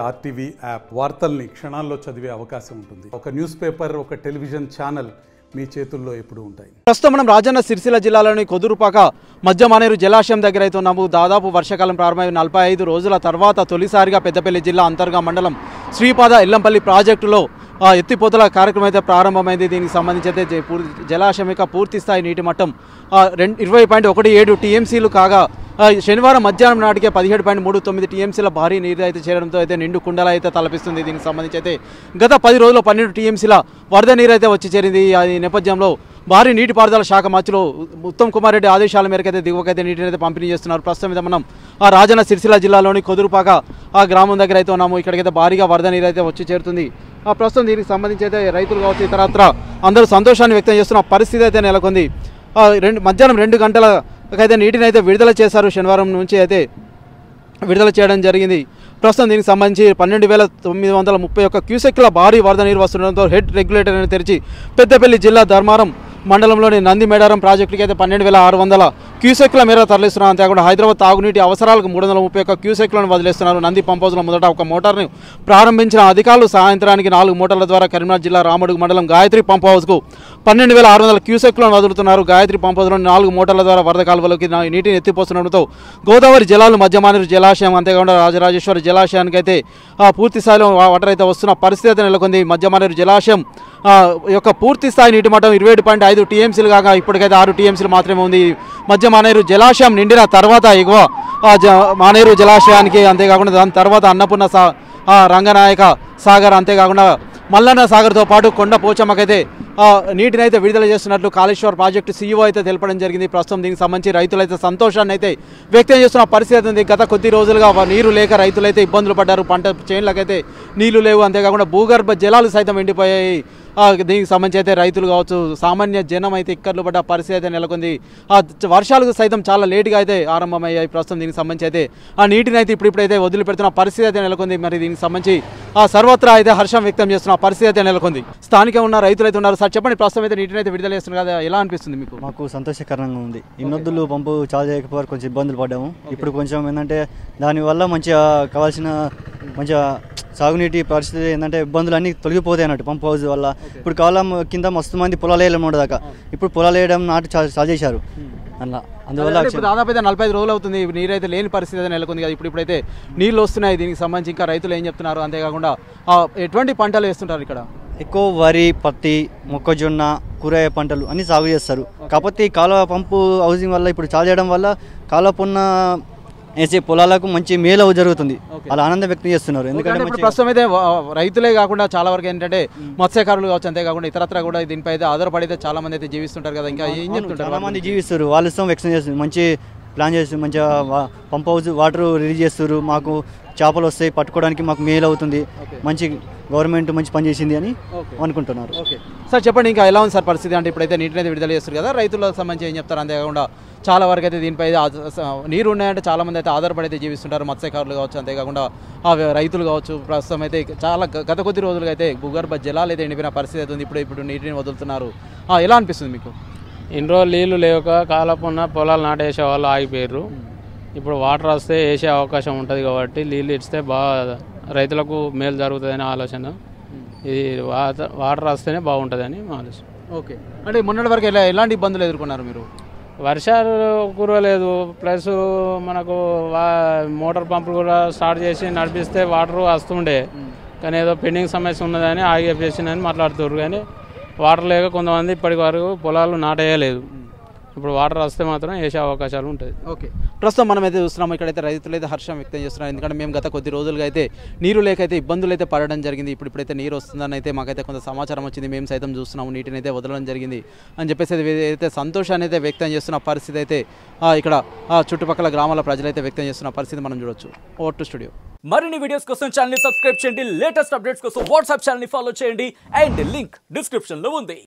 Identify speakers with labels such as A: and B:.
A: RTV app వార్తల్ని క్షణాల్లో చదివే అవకాశం ఉంటుంది. ఒక న్యూస్ పేపర్, ఒక టెలివిజన్ ఛానల్ మీ చేతుల్లో ఎప్పుడు ఉంటాయి.
B: ప్రస్తుతం మనం రాజన్న సిరిసిల్ల జిల్లాలోని కొదురుపాక మధ్య మానేరు జలాశయం దగ్గర అయితే ఉన్నాము. దాదాపు వర్షాకాలం ప్రారంభమై 45 రోజుల తర్వాత తొలిసారిగా పెద్దపల్లి జిల్లా అంతర్గా మండలం శ్రీపాద ఎల్లంపల్లి ప్రాజెక్టులో ఎత్తిపోతల కార్యక్రమం అయితే ప్రారంభమైంది. దీనికి సంబంధించి అయితే జలాశయం యొక్క పూర్తి స్థాయి నీటి మట్టం 20.17 టీఎంసీలు కాగా శనివారం మధ్యాహ్నం నాటికే 17.39 టీఎంసీల భారీ నీరు అయితే చేరడంతో అయితే నిండు కుండల అయితే తలపిస్తుంది. దీనికి సంబంధించి అయితే గత 10 రోజుల్లో 12 టీఎంసీల వరద నీరు అయితే వచ్చి చేరింది. ఈ నేపథ్యంలో భారీ నీటిపారుదల శాఖ మంత్రులు ఉత్తమ్ కుమార్ రెడ్డి ఆదేశాల మేరకు అయితే దిగువకైతే నీటిని అయితే పంపిణీ చేస్తున్నారు. ప్రస్తుతం అయితే మనం రాజన్న సిరిసిల్ల జిల్లాలోని కొదురుపాక గ్రామం దగ్గర అయితే ఉన్నాము. ఇక్కడికైతే భారీగా వరద నీరు అయితే వచ్చి చేరుతుంది. ప్రస్తుతం దీనికి సంబంధించి అయితే రైతులు కావచ్చు ఇతరత్ర అందరూ సంతోషాన్ని వ్యక్తం చేస్తున్న పరిస్థితి అయితే నెలకొంది. మధ్యాహ్నం 2 గంటలకైతే నీటిని అయితే విడుదల చేశారు. శనివారం నుంచి అయితే విడుదల చేయడం జరిగింది. ప్రస్తుతం దీనికి సంబంధించి 12,931 క్యూసెక్ల భారీ వరద నీరు వస్తుండడంతో హెడ్ రెగ్యులేటర్ని తెరిచి పెద్దపల్లి జిల్లా ధర్మారం మండలంలోని నంది మేడారం ప్రాజెక్టుకి అయితే 12,600 క్యూసెక్ల మేర తరలిస్తున్నారు. అంతేకాకుండా హైదరాబాద్ తాగునీటి అవసరాలకు 331 క్యూసెక్లను వదిలేస్తున్నారు. నంది పంప్ హౌస్లో మొదట ఒక మోటార్ను ప్రారంభించిన అధికారులు సాయంత్రానికి 4 మోటార్ల ద్వారా కరీంనగర్ జిల్లా రామడుగు మండలం గాయత్రి పంప్ హౌస్కు 12,600 క్యూసెక్లను వదులుతున్నారు. గాయత్రి పంప్ హౌస్లోని 4 మోటార్ల ద్వారా వరద కాలువలోకి నీటిని ఎత్తిపోస్తుండడంతో గోదావరి జలాలు మధ్య మానేరు జలాశయం అంతేకాకుండా రాజరాజేశ్వరి జలాశయానికి అయితే పూర్తి స్థాయిలో వాటర్ అయితే వస్తున్న పరిస్థితి నెలకొంది. మధ్య మానేరు జలాశయం యొక్క పూర్తి స్థాయి నీటి మట్టం 27.5 టీఎంసీలు కాగా ఇప్పటికైతే 6 టీఎంసీలు మాత్రమే ఉంది. మధ్య మానేరు జలాశయం నిండిన తర్వాత ఎగువ మానేరు జలాశయానికి అంతేకాకుండా దాని తర్వాత అన్నపూర్ణ రంగనాయక సాగర్ అంతేకాకుండా మల్లన్న సాగర్తో పాటు కొండ పోచమ్మకైతే నీటిని అయితే విడుదల చేస్తున్నట్లు కాళేశ్వర్ ప్రాజెక్టు సీఈఓ అయితే తెలపడం జరిగింది. ప్రస్తుతం దీనికి సంబంధించి రైతులైతే సంతోషాన్ని అయితే వ్యక్తం చేస్తున్న పరిస్థితి ఉంది. గత కొద్ది రోజులుగా నీరు లేక రైతులైతే ఇబ్బందులు పడ్డారు. పంట చేనులకైతే నీళ్లు లేవు. అంతేకాకుండా భూగర్భ జలాలు సైతం ఎండిపోయాయి. దీనికి సంబంధించి అయితే రైతులు కావచ్చు సామాన్య జనం అయితే ఇక్కర్లు పడ్డ పరిస్థితి అయితే నెలకొంది. వర్షాలకు సైతం చాలా లేటుగా అయితే ఆరంభమయ్యాయి. ప్రస్తుతం దీనికి సంబంధించి అయితే నీటిని అయితే ఇప్పుడైతే వదిలిపెడుతున్న పరిస్థితి అయితే నెలకొంది. మరి దీనికి సంబంధించి సర్వత్రా అయితే హర్షం వ్యక్తం చేస్తున్న పరిస్థితి అయితే నెలకొంది. స్థానికంగా ఉన్న రైతులు అయితే ఉన్నారు. సార్ చెప్పండి, ప్రస్తుతం అయితే నీటిని అయితే విడుదల చేస్తున్నారు కదా, ఎలా అనిపిస్తుంది మీకు?
C: మాకు సంతోషకరంగా ఉంది. ఇన్నొద్దులు పంపు చాలా చేయకపోయారు, కొంచెం ఇబ్బందులు పడ్డాము. ఇప్పుడు కొంచెం ఏంటంటే దానివల్ల మంచిగా కావాల్సిన మంచిగా సాగునీటి పరిస్థితి ఏంటంటే ఇబ్బందులు అన్నీ తొలగిపోతాయి అన్నట్టు పంప్ హౌస్ వల్ల. ఇప్పుడు కాలం కింద మస్తు మంది పొలాలు వేయలేము దాకా, ఇప్పుడు పొలాలు వేయడం నాటు చాలా చేశారు అలా. అందువల్ల
B: దాదాపు అయితే 45 రోజులు అవుతుంది నీరు అయితే లేని పరిస్థితి అయితే నెలకొంది కదా. ఇప్పుడైతే నీళ్ళు వస్తున్నాయి. దీనికి సంబంధించి ఇంకా రైతులు ఏం చెప్తున్నారు? అంతేకాకుండా ఎటువంటి పంటలు వేస్తుంటారు ఇక్కడ?
C: ఎక్కువ వరి, పత్తి, మొక్కజొన్న, కూరగాయ పంటలు అన్ని సాగు చేస్తారు. కాకపోతే ఈ కాలువ పంపు హౌసింగ్ వల్ల ఇప్పుడు చాలా చేయడం వల్ల కాలువపున్న వేసే పొలాలకు మంచి మేలు జరుగుతుంది. అలా ఆనందం వ్యక్తం చేస్తున్నారు. ఎందుకంటే
B: ప్రస్తుతం అయితే రైతులే కాకుండా చాలా వరకు ఏంటంటే మత్స్యకారులు కావచ్చు అంతేకాకుండా ఇతరత్ర కూడా దీనిపై అయితే ఆధారపడితే చాలా మంది అయితే జీవిస్తుంటారు కదా. ఇంకా ఏం చెప్తుంటారు?
C: చాలా మంది జీవిస్తారు. వాళ్ళు ఇష్టం వ్యక్తం చేస్తారు. మంచి ప్లాన్ చేస్తారు. మంచిగా పంప్ హౌస్ వాటర్ రిలీజ్ చేస్తారు. మాకు చేపలు వస్తాయి, పట్టుకోవడానికి మాకు మేలు అవుతుంది. మంచి గవర్నమెంట్ మంచి పని చేసింది అని అనుకుంటున్నారు.
B: సార్ చెప్పండి, ఇంకా ఎలా ఉంది సార్ పరిస్థితి? అంటే ఇప్పుడైతే నీటిని అయితే విడుదల చేస్తారు కదా, రైతులకు సంబంధించి ఏం చెప్తారు? అంతేకాకుండా చాలా వరకు అయితే దీనిపై నీరు ఉన్నాయంటే చాలా మంది అయితే ఆధారపడి అయితే జీవిస్తుంటారు. మత్స్యకారులు కావచ్చు అంతేకాకుండా రైతులు కావచ్చు. ప్రస్తుతం అయితే చాలా గత కొద్ది రోజులుగా అయితే భూగర్భ జలాలు అయితే ఎండిపోయిన పరిస్థితి అయితే ఉంది. ఇప్పుడు నీటిని వదులుతున్నారు. ఎలా అనిపిస్తుంది మీకు?
D: ఇన్ని రోజులు నీళ్లు లేక కాలపున్న పొలాలు నాటేసే వాళ్ళు ఆగిపోయారు. ఇప్పుడు వాటర్ వస్తే వేసే అవకాశం ఉంటుంది కాబట్టి నీళ్ళు ఇస్తే బాగా రైతులకు మేలు జరుగుతుందని ఆలోచన. ఇది వాటర్ వస్తేనే బాగుంటుందని మా ఆలోచన.
B: ఓకే, అంటే మొన్నటి వరకు ఎలాంటి ఇబ్బందులు ఎదుర్కొన్నారు మీరు?
D: వర్షాలు కురవలేదు, ప్లస్ మనకు మోటార్ పంపులు కూడా స్టార్ట్ చేసి నడిపిస్తే వాటర్ వస్తుండే, కానీ ఏదో పెండింగ్ సమస్య ఉన్నదని ఆగిపోయిందని మాట్లాడుతున్నారు. కానీ వాటర్ లేక కొంతమంది ఇప్పటి వరకు పొలాలు నాటేయలేదు. ఇప్పుడు వాటర్ వస్తే మాత్రం వేసే అవకాశాలు ఉంటుంది.
B: ఓకే, ప్రస్తుతం మనం అయితే చూస్తున్నాము ఇక్కడైతే రైతులు అయితే హర్షం వ్యక్తం చేస్తున్నారు. ఎందుకంటే మేము గత కొద్ది రోజులుగా అయితే నీరు లేకైతే ఇబ్బందులు అయితే పడడం జరిగింది. ఇప్పుడైతే నీరు వస్తుందని అయితే మాకైతే కొంత సమాచారం వచ్చింది. మేము సైతం చూస్తున్నాము నీటిని అయితే వదలడం జరిగింది అని చెప్పేసి అయితే సంతోషాన్ని అయితే వ్యక్తం చేస్తున్న పరిస్థితి అయితే ఇక్కడ చుట్టుపక్కల గ్రామాల ప్రజలైతే వ్యక్తం చేస్తున్న పరిస్థితి మనం చూడొచ్చు. Over to studio.
E: మరిన్ని వీడియోస్ కోసం ఛానల్ ని సబ్స్క్రైబ్ చేయండి. లేటెస్ట్ అప్డేట్స్ కోసం వాట్సాప్ ఛానల్ ని ఫాలో చేయండి. అండ్ లింక్ డిస్క్రిప్షన్ లో ఉంది.